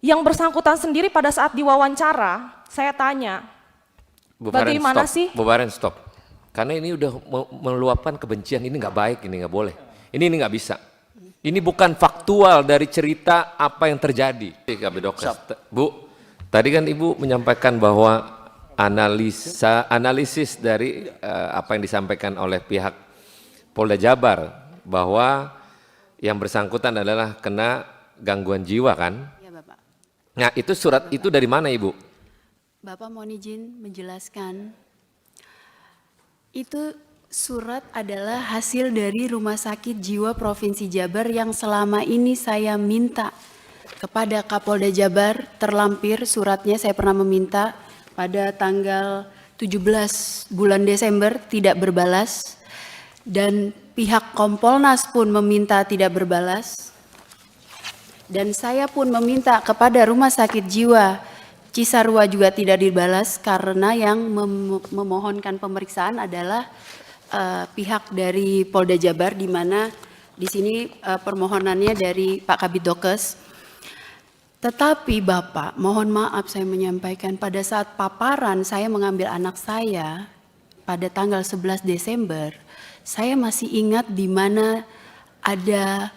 Yang bersangkutan sendiri pada saat diwawancara, saya tanya, Bu Faren, bagaimana stop. sih? Bu Faren, stop. Karena ini udah meluapkan kebencian, ini nggak baik, ini nggak boleh. Ini nggak bisa. Ini bukan faktual dari cerita apa yang terjadi. Bu, tadi kan Ibu menyampaikan bahwa analisis dari apa yang disampaikan oleh pihak Polda Jabar bahwa yang bersangkutan adalah kena gangguan jiwa kan? Ya Bapak. Nah itu surat itu dari mana Ibu? Bapak mohon izin menjelaskan. Itu surat adalah hasil dari Rumah Sakit Jiwa Provinsi Jabar yang selama ini saya minta kepada Kapolda Jabar, terlampir suratnya saya pernah meminta pada tanggal 17 bulan Desember tidak berbalas, dan pihak Kompolnas pun meminta tidak berbalas, dan saya pun meminta kepada Rumah Sakit Jiwa Cisarua juga tidak dibalas karena yang memohonkan pemeriksaan adalah pihak dari Polda Jabar, di mana di sini permohonannya dari Pak Kabid Dokes. Tetapi Bapak, mohon maaf saya menyampaikan pada saat paparan saya mengambil anak saya pada tanggal 11 Desember, saya masih ingat di mana ada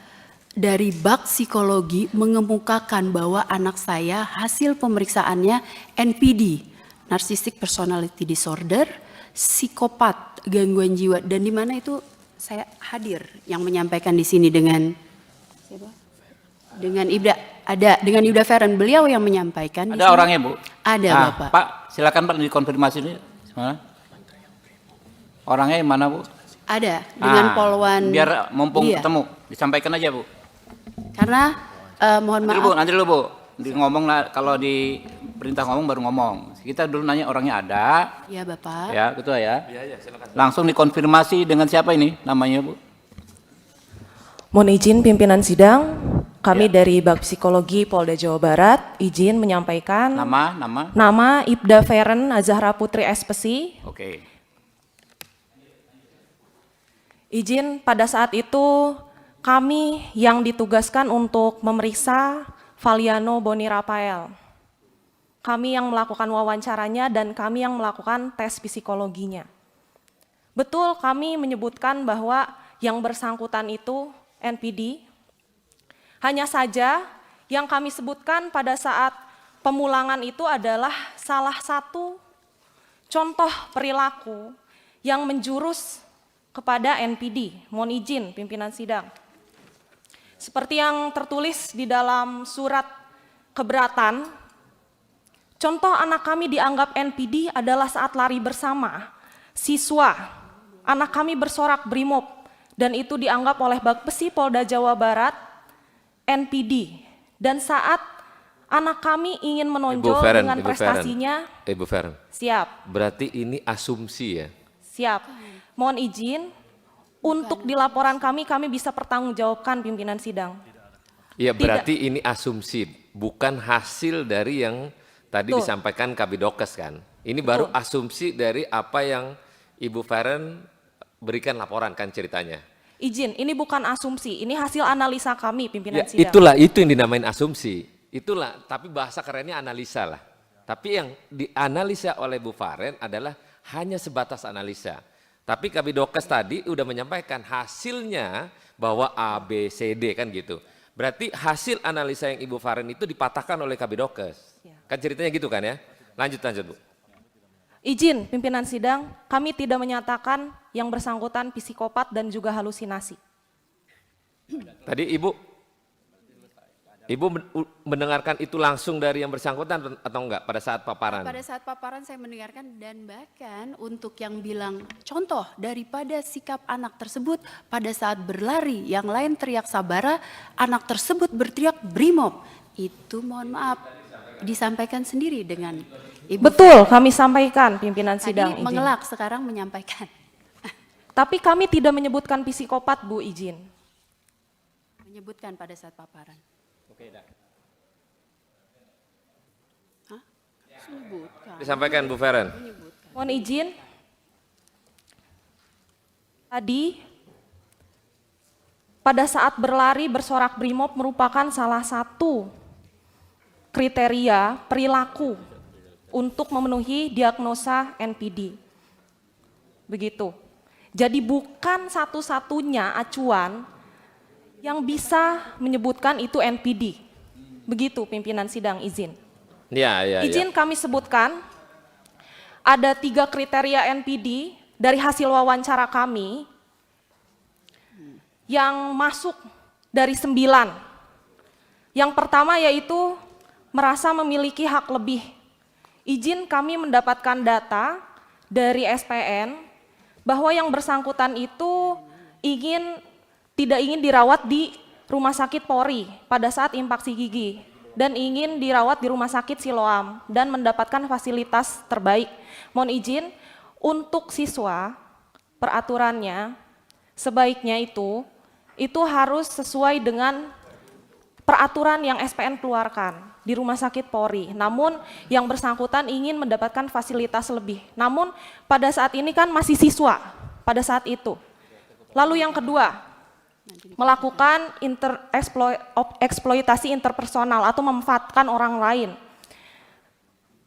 dari bak psikologi mengemukakan bahwa anak saya hasil pemeriksaannya NPD, Narcissistic Personality Disorder, psikopat, gangguan jiwa, dan di mana itu saya hadir yang menyampaikan di sini dengan siapa? Dengan Ibda Feren, beliau yang menyampaikan. Ada orangnya Bu? Ada nah, Bapak. Pak, silakan Pak dikonfirmasi ini. Mana? Orangnya yang mana Bu? Ada dengan Polwan. Biar mumpung dia. ketemu, disampaikan aja Bu. Karena mohon maaf. Nanti dulu Bu, di ngomong kalau di perintah ngomong baru ngomong. Kita dulu nanya orangnya ada. Ya Bapak. Ya, betul ya. Iya, silakan. Langsung dikonfirmasi dengan siapa ini namanya Bu? Mohon izin pimpinan sidang, kami Ya. dari Bak Psikologi Polda Jawa Barat izin menyampaikan Nama? Ibda Feren Azahra Putri SPSI. Oke. Izin pada saat itu kami yang ditugaskan untuk memeriksa Valiano Boni Rafael. Kami yang melakukan wawancaranya dan kami yang melakukan tes psikologinya. Betul kami menyebutkan bahwa yang bersangkutan itu NPD. Hanya saja yang kami sebutkan pada saat pemulangan itu adalah salah satu contoh perilaku yang menjurus kepada NPD. Mohon izin pimpinan sidang. Seperti yang tertulis di dalam surat keberatan, contoh anak kami dianggap NPD adalah saat lari bersama siswa. Anak kami bersorak brimob dan itu dianggap oleh Bakpesi Polda Jawa Barat NPD. Dan saat anak kami ingin menonjol dengan prestasinya, Ibu Feren. Siap. Berarti ini asumsi ya? Siap. Mohon izin, untuk di laporan kami bisa pertanggungjawabkan pimpinan sidang. Iya, berarti ini asumsi, bukan hasil dari yang tadi Betul. disampaikan Kabid Dokes kan? Ini baru asumsi dari apa yang Ibu Feren berikan laporan kan ceritanya? Izin, ini bukan asumsi, ini hasil analisa kami pimpinan Ya, sidang. itulah, itu yang dinamain asumsi. Itulah, tapi bahasa kerennya analisa lah. Tapi yang dianalisa oleh Bu Faren adalah hanya sebatas analisa. Tapi Kabid Dokes tadi udah menyampaikan hasilnya bahwa A, B, C, D kan gitu. Berarti hasil analisa yang Ibu Faren itu dipatahkan oleh Kabid Dokes. Ya. Kan ceritanya gitu kan ya? Lanjut Bu. Izin pimpinan sidang, kami tidak menyatakan yang bersangkutan psikopat dan juga halusinasi. Tadi Ibu mendengarkan itu langsung dari yang bersangkutan atau enggak pada saat paparan? Pada saat paparan saya mendengarkan, dan bahkan untuk yang bilang contoh daripada sikap anak tersebut pada saat berlari, yang lain teriak sabara, anak tersebut berteriak brimob. Itu mohon maaf disampaikan sendiri dengan Ibu. Betul, kami sampaikan pimpinan Tadi sidang. Izin. mengelak, sekarang menyampaikan. Tapi kami tidak menyebutkan psikopat, Bu, izin. Menyebutkan pada saat paparan. Oke, dah. Hah? Menyebutkan. Disampaikan Bu Feren. Mohon izin. Tadi pada saat berlari bersorak brimob merupakan salah satu kriteria perilaku untuk memenuhi diagnosa NPD. Begitu. Jadi bukan satu-satunya acuan yang bisa menyebutkan itu NPD. Begitu pimpinan sidang izin. Ya. Izin kami sebutkan ada 3 kriteria NPD dari hasil wawancara kami yang masuk dari 9. Yang pertama yaitu merasa memiliki hak lebih. Izin kami mendapatkan data dari SPN bahwa yang bersangkutan itu tidak ingin dirawat di Rumah Sakit Polri pada saat infaksi gigi dan ingin dirawat di Rumah Sakit Siloam dan mendapatkan fasilitas terbaik. Mohon izin, untuk siswa peraturannya sebaiknya itu harus sesuai dengan peraturan yang SPN keluarkan di Rumah Sakit Polri. Namun yang bersangkutan ingin mendapatkan fasilitas lebih. Namun pada saat ini kan masih siswa pada saat itu. Lalu yang kedua, melakukan eksploitasi interpersonal atau memanfaatkan orang lain.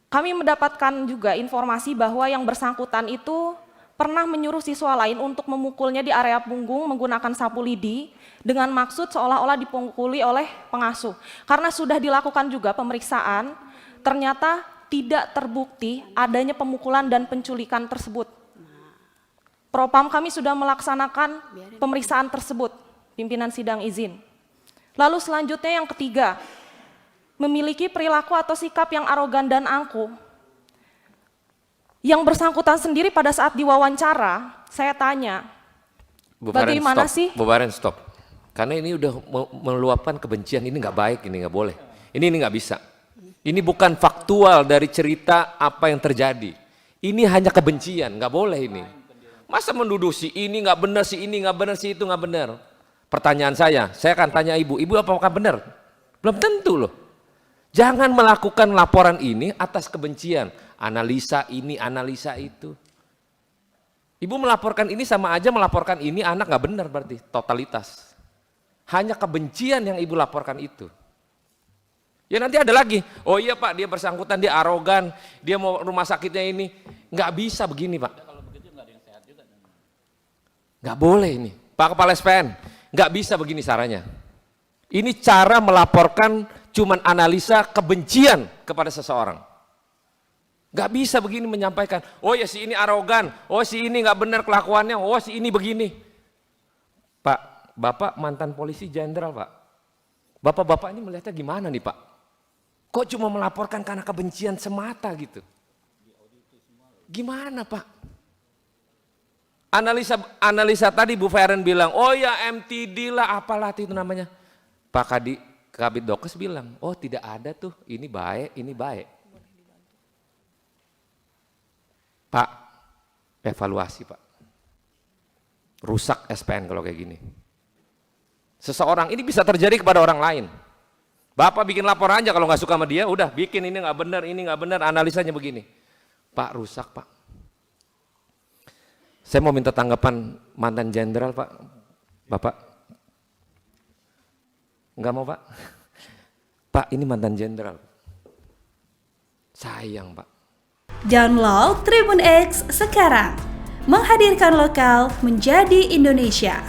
Kami mendapatkan juga informasi bahwa yang bersangkutan itu pernah menyuruh siswa lain untuk memukulnya di area punggung menggunakan sapu lidi dengan maksud seolah-olah dipukuli oleh pengasuh. Karena sudah dilakukan juga pemeriksaan, ternyata tidak terbukti adanya pemukulan dan penculikan tersebut. Propam kami sudah melaksanakan pemeriksaan tersebut. Pimpinan sidang izin. Lalu selanjutnya yang ketiga, memiliki perilaku atau sikap yang arogan dan angkuh. Yang bersangkutan sendiri pada saat diwawancara, saya tanya, bagaimana sih? Bu Faren, stop. Karena ini udah meluapkan kebencian, ini nggak baik, ini nggak boleh. Ini nggak bisa. Ini bukan faktual dari cerita apa yang terjadi. Ini hanya kebencian, nggak boleh ini. Masa menuduh si ini nggak benar, si ini nggak benar, si itu nggak benar. Pertanyaan saya akan tanya ibu apakah benar? Belum tentu loh. Jangan melakukan laporan ini atas kebencian. Analisa ini, analisa itu. Ibu melaporkan ini sama aja melaporkan ini anak nggak benar berarti, totalitas. Hanya kebencian yang ibu laporkan itu. Ya nanti ada lagi, oh iya Pak dia bersangkutan, dia arogan, dia mau rumah sakitnya ini. Nggak bisa begini Pak. Nggak boleh ini. Pak Kepala SPN, nggak bisa begini caranya. Ini cara melaporkan cuman analisa kebencian kepada seseorang. Nggak bisa begini menyampaikan, oh ya si ini arogan, oh si ini nggak benar kelakuannya, oh si ini begini. Pak, Bapak mantan polisi jenderal Pak. Bapak-bapak ini melihatnya gimana nih Pak? Kok cuma melaporkan karena kebencian semata gitu? Gimana Pak? Analisa tadi Bu Feren bilang, oh ya MTD lah apalah itu namanya. Pak Kabid Dokes bilang, oh tidak ada tuh, ini baik, ini baik. Pak, evaluasi Pak. Rusak SPN kalau kayak gini. Seseorang ini bisa terjadi kepada orang lain. Bapak bikin laporan aja kalau nggak suka sama dia, udah bikin ini nggak benar, analisanya begini. Pak rusak Pak. Saya mau minta tanggapan mantan jenderal Pak. Bapak. Enggak mau Pak? Pak ini mantan jenderal. Sayang Pak. Download Tribun X sekarang. Menghadirkan lokal menjadi Indonesia.